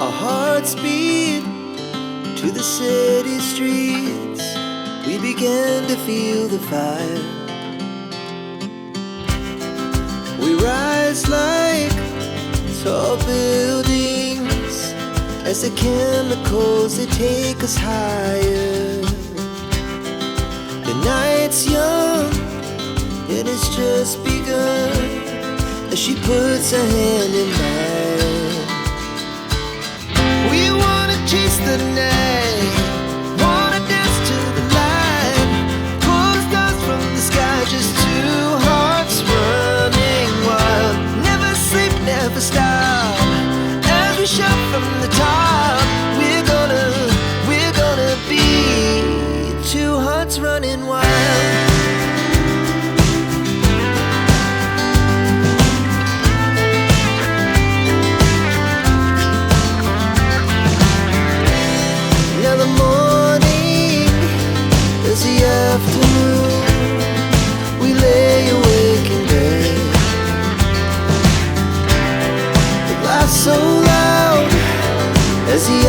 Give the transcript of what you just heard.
Our hearts beat to the city streets. We began to feel the fire. We rise like tall buildings as the chemicals, they take us higher. The night's young, it has just begun, as she puts her hand in mine. We wanna chase the night, wanna dance to the light, pull the stars from the sky, just two hearts running wild. Never sleep, never stop, as we shout from the top. We're gonna be two hearts running wild. Now the morning is the afternoon. We lay awake in bed. The laughs so loud as the